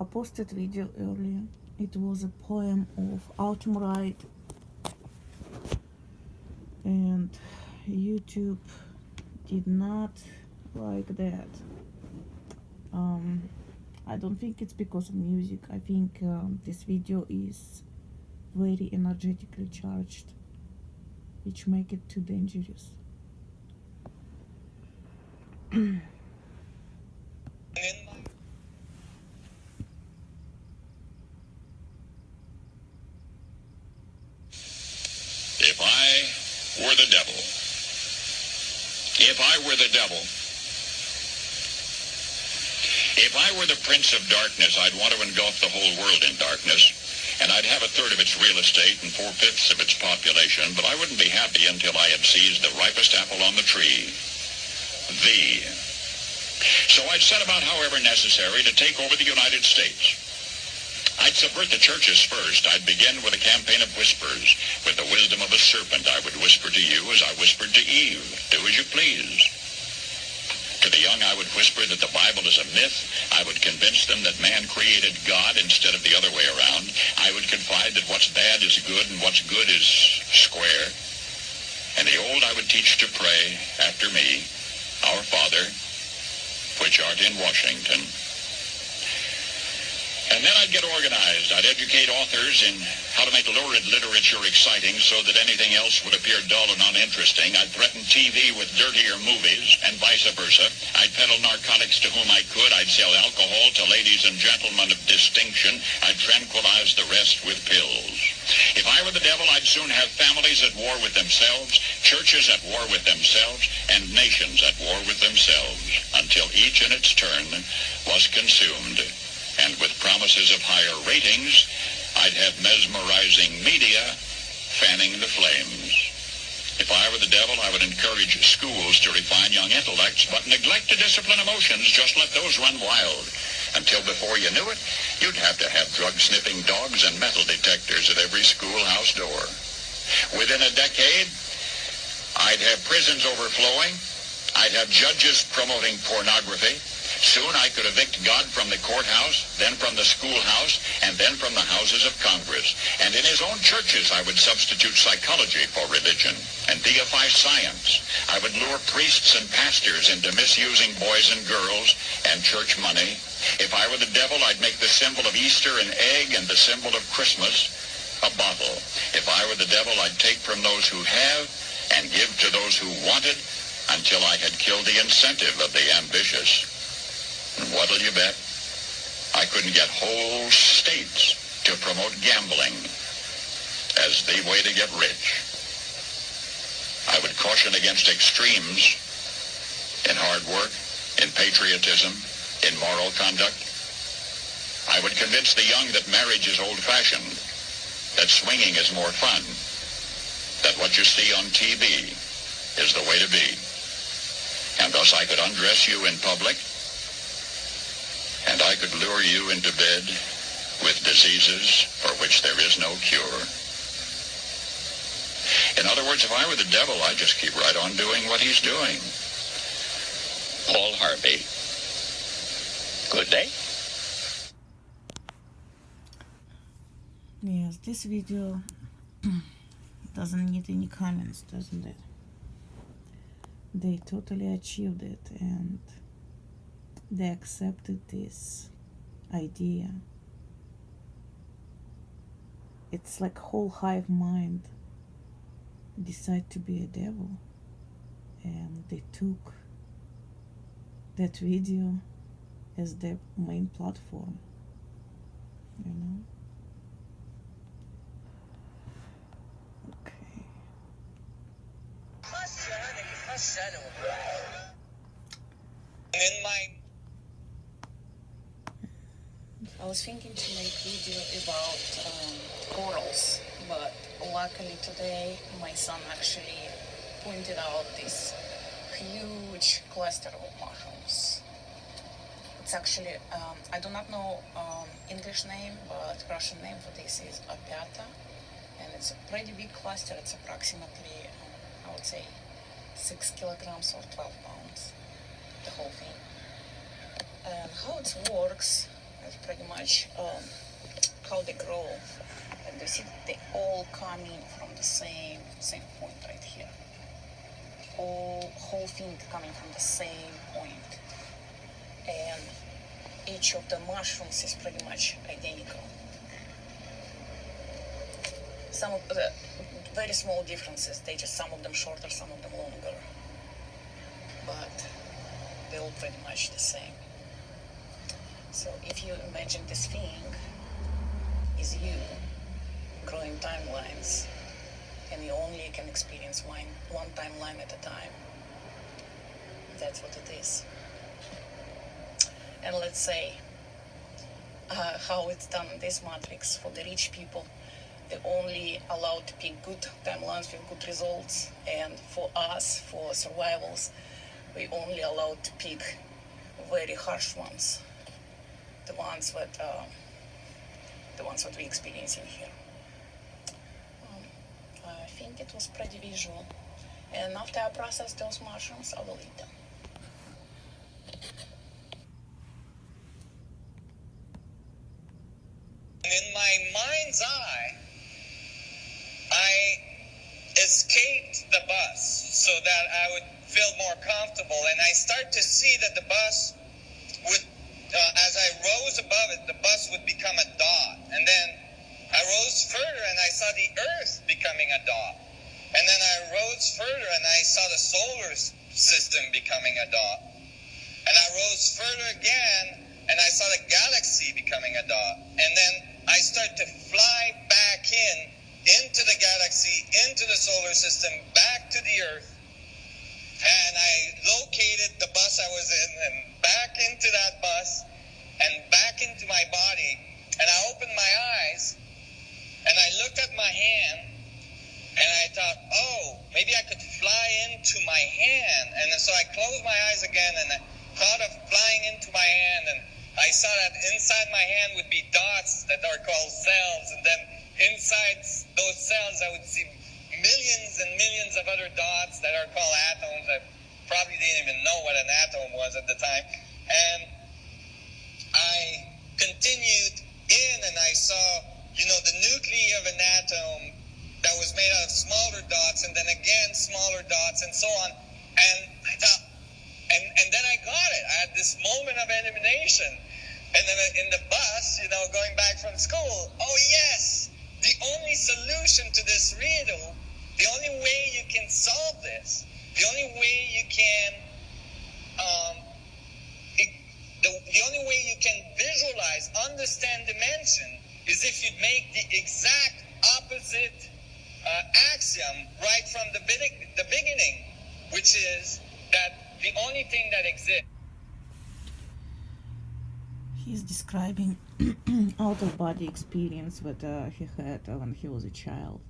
I posted video earlier. It was a poem of Autumn Wright, and YouTube did not like that. I don't think it's because of music. I think this video is very energetically charged, which make it too dangerous. If I were the devil, if I were the devil, if I were the prince of darkness, I'd want to engulf the whole world in darkness, and I'd have a third of its real estate and 4/5 of its population, but I wouldn't be happy until I had seized the ripest apple on the tree, thee. So I'd set about, however necessary, to take over the United States. I'd subvert the churches first. I'd begin with a campaign of whispers. With the wisdom of a serpent, I would whisper to you as I whispered to Eve, do as you please. To the young, I would whisper that the Bible is a myth. I would convince them that man created God instead of the other way around. I would confide that what's bad is good and what's good is square. And the old I would teach to pray after me, Our Father, which art in Washington. And then I'd get organized. I'd educate authors in how to make lurid literature exciting so that anything else would appear dull and uninteresting. I'd threaten TV with dirtier movies and vice versa. I'd peddle narcotics to whom I could. I'd sell alcohol to ladies and gentlemen of distinction. I'd tranquilize the rest with pills. If I were the devil, I'd soon have families at war with themselves, churches at war with themselves, and nations at war with themselves, until each in its turn was consumed. And with promises of higher ratings, I'd have mesmerizing media fanning the flames. If I were the devil, I would encourage schools to refine young intellects, but neglect to discipline emotions. Just let those run wild. Until before you knew it, you'd have to have drug-sniffing dogs and metal detectors at every schoolhouse door. Within a decade, I'd have prisons overflowing. I'd have judges promoting pornography. Soon I could evict God from the courthouse, then from the schoolhouse, and then from the houses of Congress. And in his own churches I would substitute psychology for religion and deify science. I would lure priests and pastors into misusing boys and girls and church money. If I were the devil, I'd make the symbol of Easter an egg and the symbol of Christmas a bottle. If I were the devil, I'd take from those who have and give to those who wanted until I had killed the incentive of the ambitious. And what'll you bet? I couldn't get whole states to promote gambling as the way to get rich. I would caution against extremes in hard work, in patriotism, in moral conduct. I would convince the young that marriage is old-fashioned, that swinging is more fun, that what you see on TV is the way to be. And thus I could undress you in public, and I could lure you into bed with diseases for which there is no cure. In other words, if I were the devil, I'd just keep right on doing what he's doing. Paul Harvey. Good day. Yes, this video doesn't need any comments, doesn't it? They totally achieved it, and they accepted this idea. It's like whole hive mind decide to be a devil, and they took that video as their main platform, you know. Okay. I was thinking to make video about corals, but luckily today my son actually pointed out this huge cluster of mushrooms. It's actually, I do not know English name, but Russian name for this is Opята, and it's a pretty big cluster. It's approximately, I would say, 6 kilograms or 12 pounds, the whole thing. And how it works, That's pretty much how they grow. And you see they all coming from the same point right here. Whole thing coming from the same point. And each of the mushrooms is pretty much identical. Some of the very small differences, some of them shorter, some of them longer. But they're all pretty much the same. So if you imagine this thing is you growing timelines, and you only can experience one timeline at a time, that's what it is. And let's say how it's done in this matrix for the rich people. They're only allowed to pick good timelines with good results, and for us, for survivals, we only allowed to pick very harsh ones, the ones that we're experiencing here. I think it was pretty visual, and after I process those mushrooms, I will eat them. In my mind's eye, I escaped the bus so that I would feel more comfortable, and I start to see that the bus would, as I rose above it, the bus would become a dot, and then I rose further and I saw the earth becoming a dot, and then I rose further and I saw the solar system becoming a dot, and I rose further again and I saw the galaxy becoming a dot, and then I start to fly back into the galaxy, into the solar system, back to the earth, and I located the bus I was in and back into that bus and back into my body, and I opened my eyes and I looked at my hand and I thought, oh, maybe I could fly into my hand, and so I closed my eyes again and I thought of flying into my hand, and I saw that inside my hand would be dots that are called cells, and then inside those cells I would see millions and millions of other dots that are called atoms. I probably didn't even know what an atom was at the time. And I continued in and I saw, the nuclei of an atom that was made out of smaller dots, and then again smaller dots, and so on. And I thought, and then I got it. I had this moment of illumination. And then in the bus, going back from school, oh yes, the only solution to this riddle, the only way you can solve this, the only way you can, the only way you can visualize, understand dimension, is if you make the exact opposite axiom right from the beginning, which is that the only thing that exists. He's describing out-of-body experience that he had when he was a child,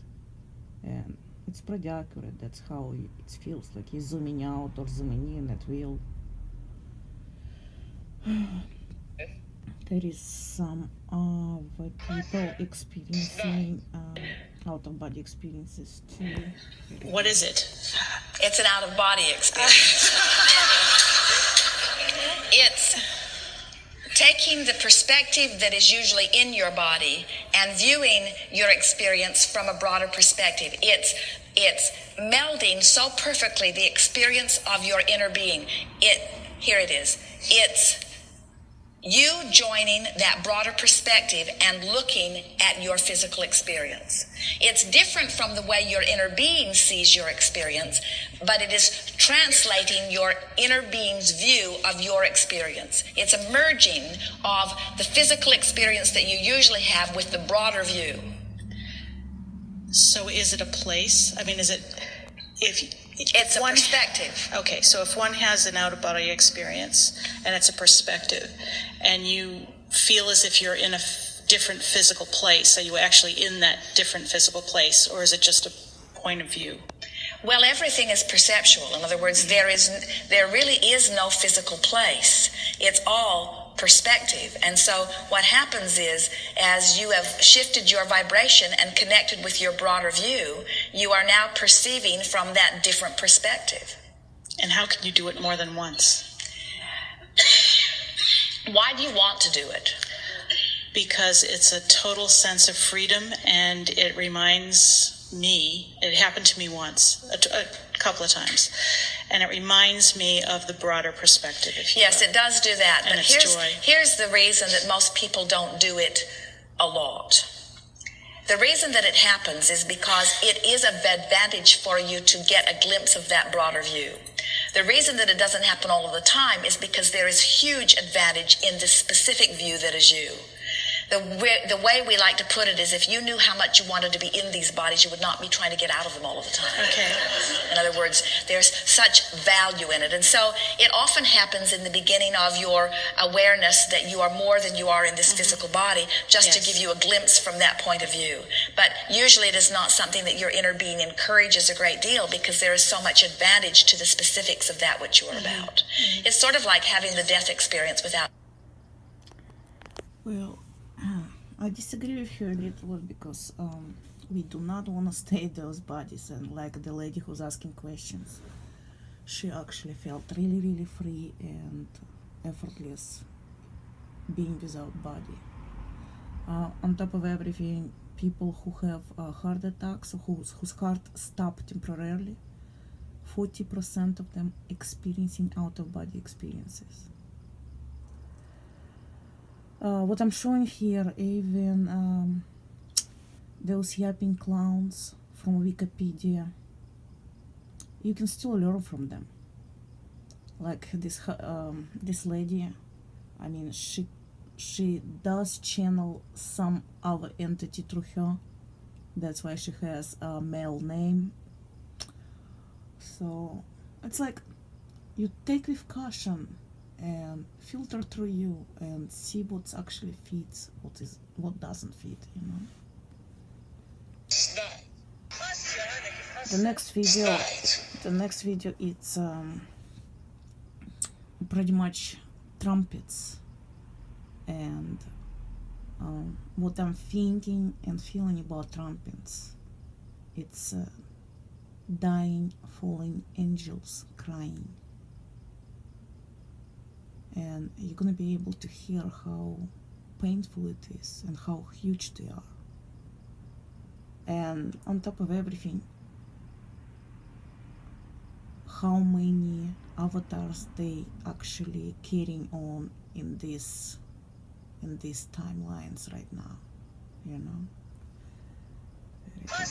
and it's pretty accurate. That's how it feels like he's zooming out or zooming in at will. There is some other people experiencing out-of-body experiences too. What is it? It's an out-of-body experience. It's taking the perspective that is usually in your body and viewing your experience from a broader perspective. It's melding so perfectly the experience of your inner being. Here it is. It's you joining that broader perspective and looking at your physical experience. It's different from the way your inner being sees your experience, but it is translating your inner being's view of your experience. It's a merging of the physical experience that you usually have with the broader view. So is it a place? I mean, is it, It's a perspective. Okay, so if one has an out-of-body experience and it's a perspective, and you feel as if you're in a different physical place, are you actually in that different physical place, or is it just a point of view? Well, everything is perceptual. In other words, there really is no physical place. It's all perspective. And so what happens is, as you have shifted your vibration and connected with your broader view, you are now perceiving from that different perspective. And how can you do it more than once? Why do you want to do it? because it's a total sense of freedom, and it reminds me, it happened to me once, a couple of times, and it reminds me of the broader perspective, if you Yes, will. it does do that. And But it's joy. here's the reason that most people don't do it a lot. The reason that it happens is because it is an advantage for you to get a glimpse of that broader view. The reason that it doesn't happen all of the time is because there is huge advantage in the specific view that is you. The way we like to put it is, if you knew how much you wanted to be in these bodies, you would not be trying to get out of them all of the time. Okay. In other words, there's such value in it. And so it often happens in the beginning of your awareness that you are more than you are in this physical body, just to Yes. give you a glimpse from that point of view. But usually it is not something that your inner being encourages a great deal, because there is so much advantage to the specifics of that which you are about. It's sort of like having the death experience without. Well, I disagree with her a little because we do not want to stay in those bodies. And like the lady who's asking questions, she actually felt really, really free and effortless being without body. On top of everything, people who have heart attacks, or whose heart stopped temporarily, 40% of them experiencing out-of-body experiences. What I'm showing here, even those yapping clowns from Wikipedia, you can still learn from them. Like this lady, I mean, she does channel some other entity through her. That's why she has a male name. So it's like, you take with caution and filter through you and see what actually fits, what doesn't fit, you know. The next video it's pretty much trumpets, and what I'm thinking and feeling about trumpets, it's dying, falling angels crying. And you're gonna be able to hear how painful it is and how huge they are. And on top of everything, how many avatars they actually carrying on in these timelines right now, you know. Very cool.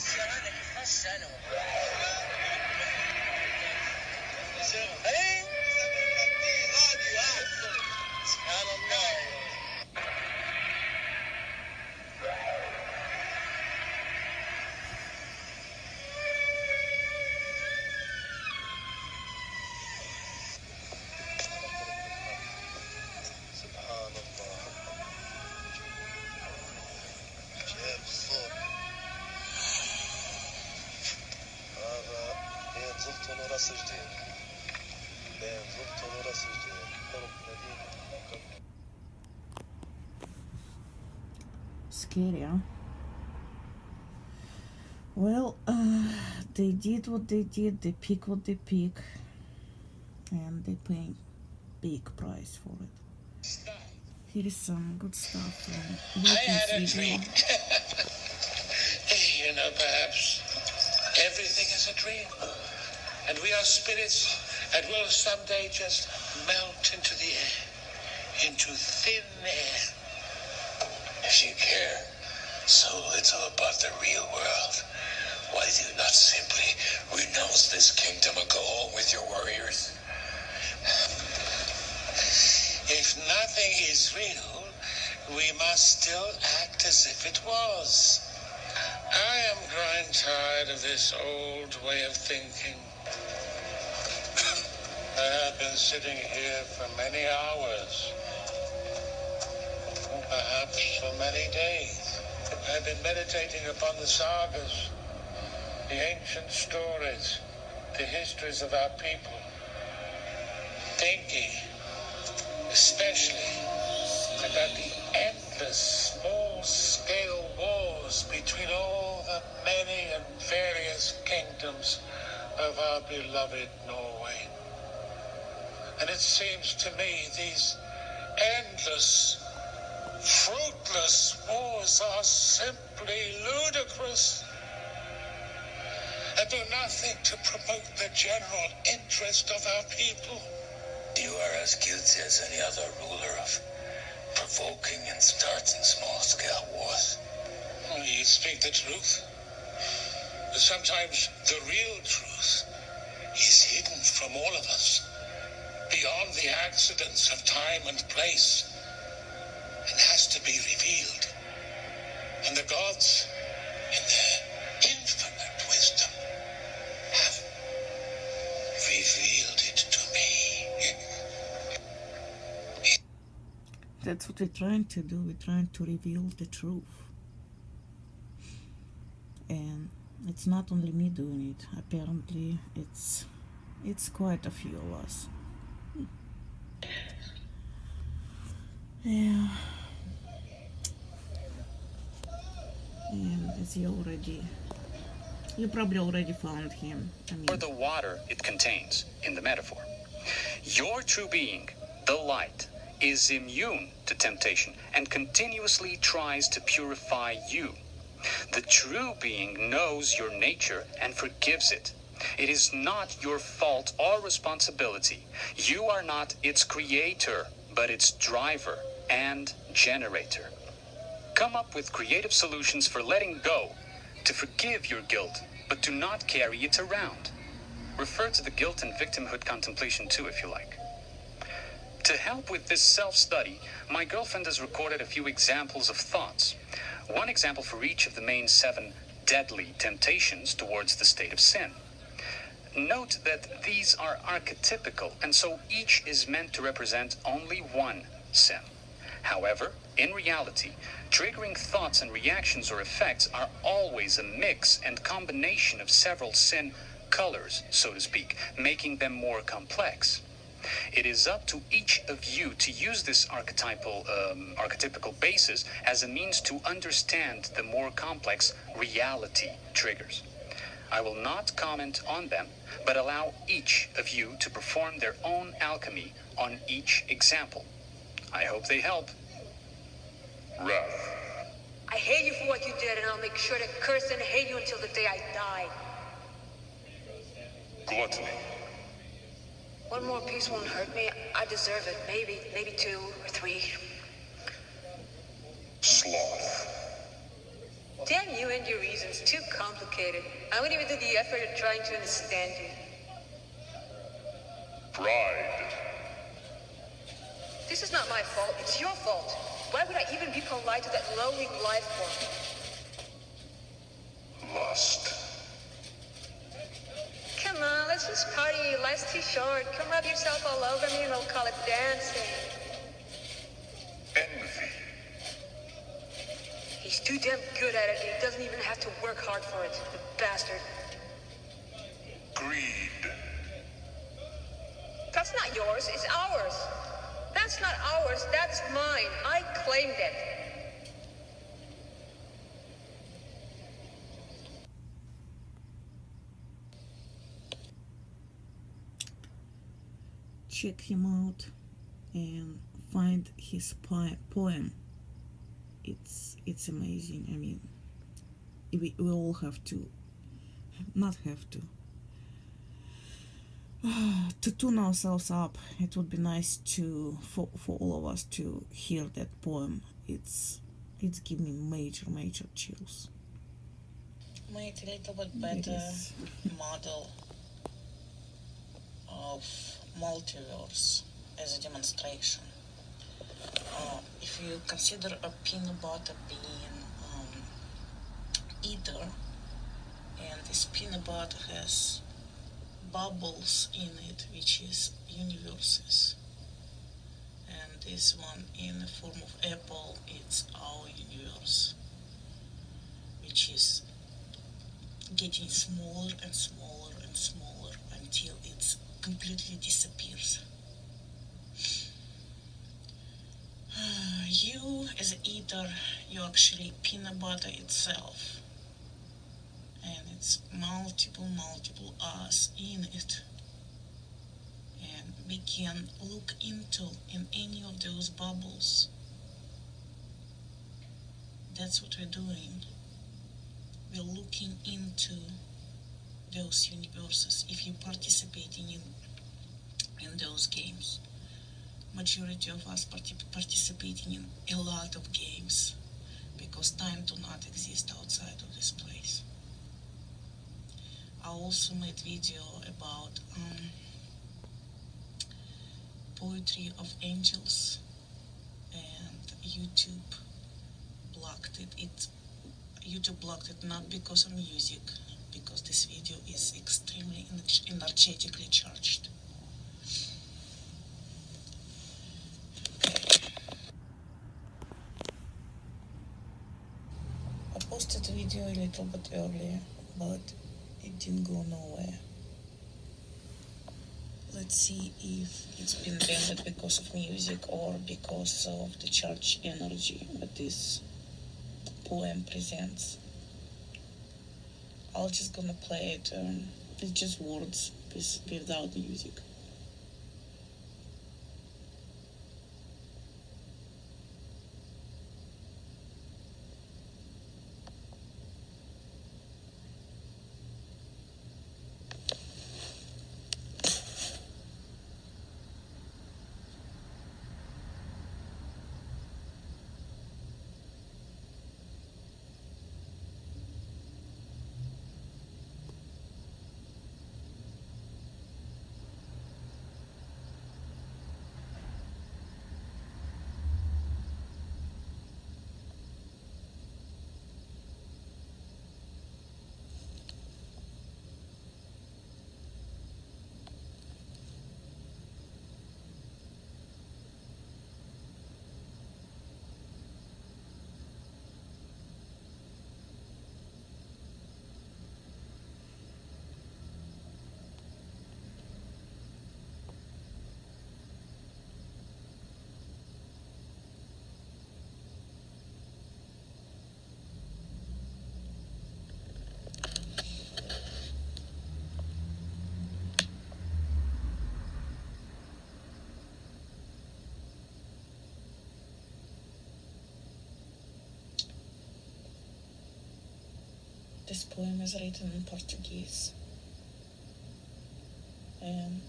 Scary, huh? Well, they did what they did, they pick what they pick, and they pay big price for it. Here is some good stuff from Wilkins video. You know, perhaps everything is a dream, and we are spirits that will someday just melt into the air, into thin air. If you care so little about the real world, why do you not simply renounce this kingdom and go home with your warriors? If nothing is real, we must still act as if it was. I am growing tired of this old way of thinking. I have been sitting here for many hours, perhaps for many days. I've been meditating upon the sagas, the ancient stories, the histories of our people, thinking especially about the endless small-scale wars between all the many and various kingdoms of our beloved Norway. And it seems to me these endless Fruitless wars are simply ludicrous and do nothing to promote the general interest of our people. You are as guilty as any other ruler of provoking and starting small-scale wars. You speak the truth. But sometimes the real truth is hidden from all of us, beyond the accidents of time and place, and has to be revealed. And the gods, in their infinite wisdom, have revealed it to me. That's what we're trying to do. We're trying to reveal the truth. And it's not only me doing it. Apparently, it's quite a few of us. Yeah. And as you probably already found him. Or the water it contains in the metaphor. Your true being, the light, is immune to temptation and continuously tries to purify you. The true being knows your nature and forgives it. It is not your fault or responsibility. You are not its creator, but its driver and generator. Come up with creative solutions for letting go, to forgive your guilt, but do not carry it around. Refer to the guilt and victimhood contemplation too, if you like. To help with this self-study, my girlfriend has recorded a few examples of thoughts. One example for each of the main 7 deadly temptations towards the state of sin. Note that these are archetypical, and so each is meant to represent only one sin. However, in reality, triggering thoughts and reactions or effects are always a mix and combination of several sin colors, so to speak, making them more complex. It is up to each of you to use this archetypical basis as a means to understand the more complex reality triggers. I will not comment on them, but allow each of you to perform their own alchemy on each example. I hope they help. Wrath. I hate you for what you did, and I'll make sure to curse and hate you until the day I die. Gluttony. One more piece won't hurt me. I deserve it. Maybe 2 or 3. Sloth. Damn you and your reasons. Too complicated. I wouldn't even do the effort of trying to understand you. Pride. This is not my fault. It's your fault. Why would I even be polite to that lowly life form? Lust. Come on, let's just party. Life's too short. Come rub yourself all over me and we'll call it dancing. Envy. He's too damn good at it. He doesn't even have to work hard for it. The bastard. Greed. That's not yours. It's ours. That's not ours. That's mine. I claimed it. Check him out and find his poem. It's amazing. I mean, we all have to, not have to tune ourselves up. It would be nice for all of us to hear that poem. It's giving me major chills. Make a little bit better model of multiverse as a demonstration. If you consider a peanut butter being ether, and this peanut butter has bubbles in it, which is universes, and this one in the form of apple, it's our universe, which is getting smaller and smaller and smaller until it completely disappears. You as an eater, you're actually peanut butter itself, and it's multiple us in it, and we can look into in any of those bubbles that's what we're doing. We're looking into those universes. If you're participating in those games, majority of us participating in a lot of games, because time do not exist outside of this place. I also made video about Poetry of Angels, and YouTube blocked it. YouTube blocked it not because of music, because this video is extremely energetically charged. I posted a video a little bit earlier, but it didn't go nowhere. Let's see if it's been banned because of music or because of the charged energy that this poem presents. I'm just gonna play it. It's just words without music. This poem is written in Portuguese, and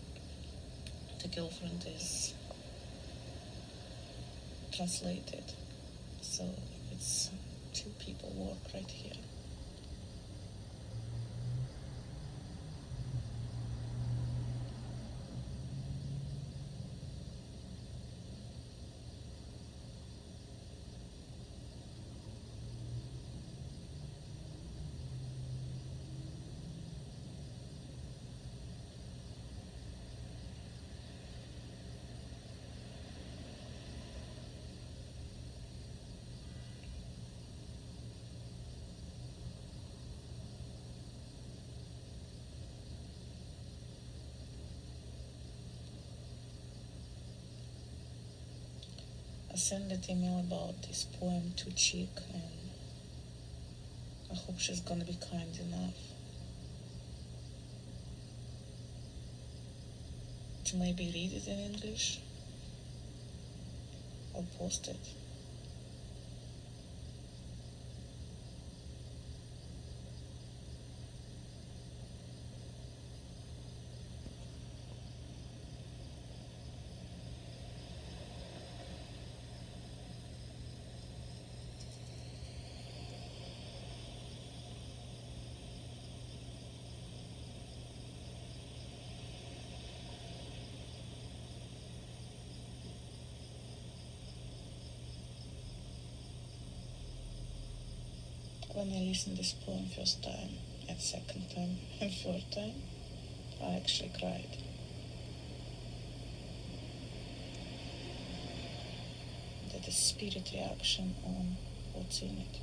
the girlfriend is translated, so it's two people work right here. I sent an email about this poem to Chick, and I hope she's gonna be kind enough to maybe read it in English. I'll post it. When I listened this poem first time, and second time, and third time, I actually cried. That is spirit reaction on what's in it.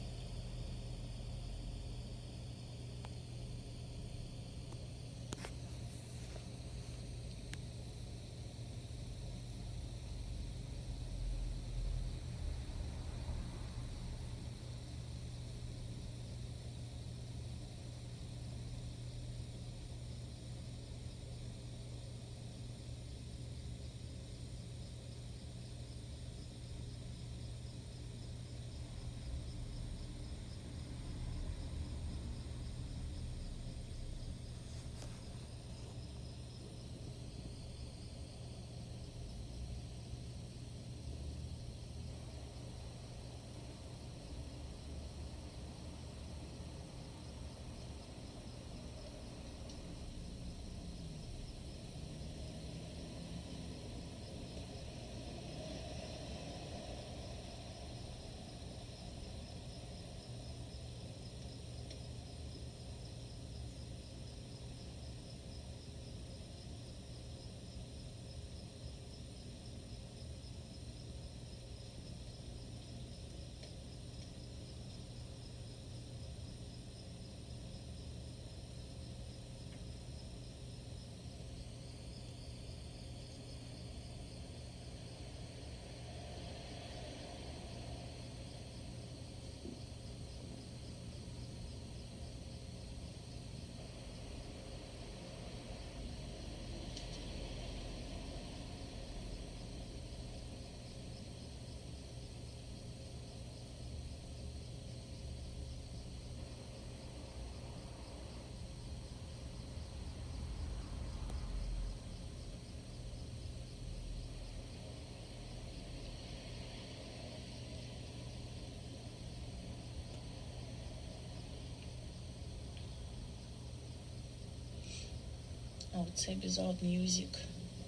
I would say without music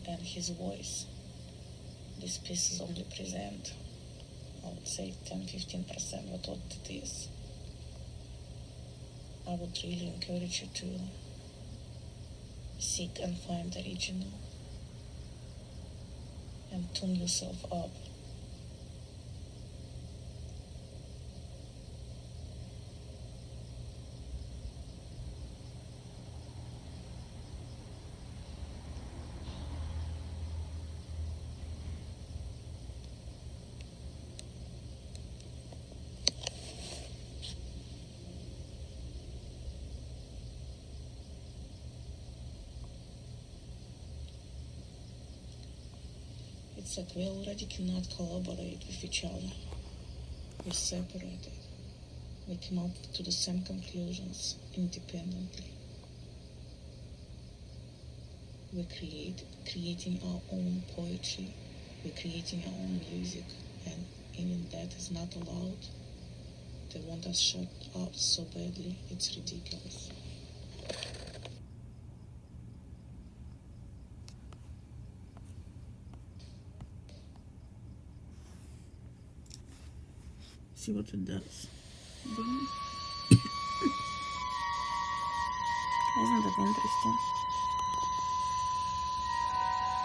and his voice, these pieces only present, I would say 10-15% of what it is. I would really encourage you to seek and find the original and tune yourself up. It's that we already cannot collaborate with each other. We're separated. We come up to the same conclusions independently. We're creating our own poetry. We're creating our own music, and even that is not allowed. They want us shut up so badly, it's ridiculous. See what it does. Isn't it interesting?